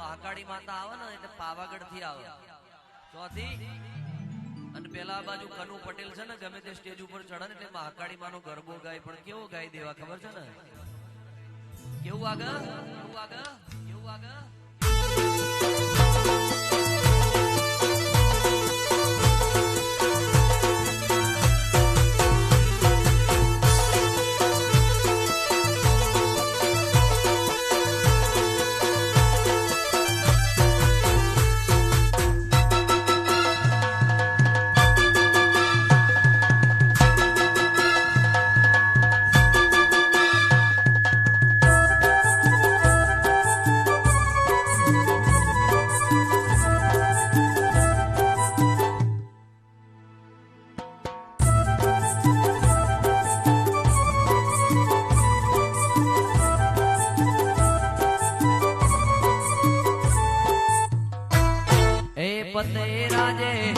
મહાકાળી માતા આવે ને એટલે પાવાગઢ થી આવે ચોથી અને પેલા બાજુ કનુ પટેલ છે ને ગમે તે સ્ટેજ ઉપર ચડે ને એટલે મહાકાળી માનો ગરબો ગાય પણ કેવો ગાય દેવા ખબર છે ને કેવું આગળ કેવું આગળ કેવું આગળ પતે રાજે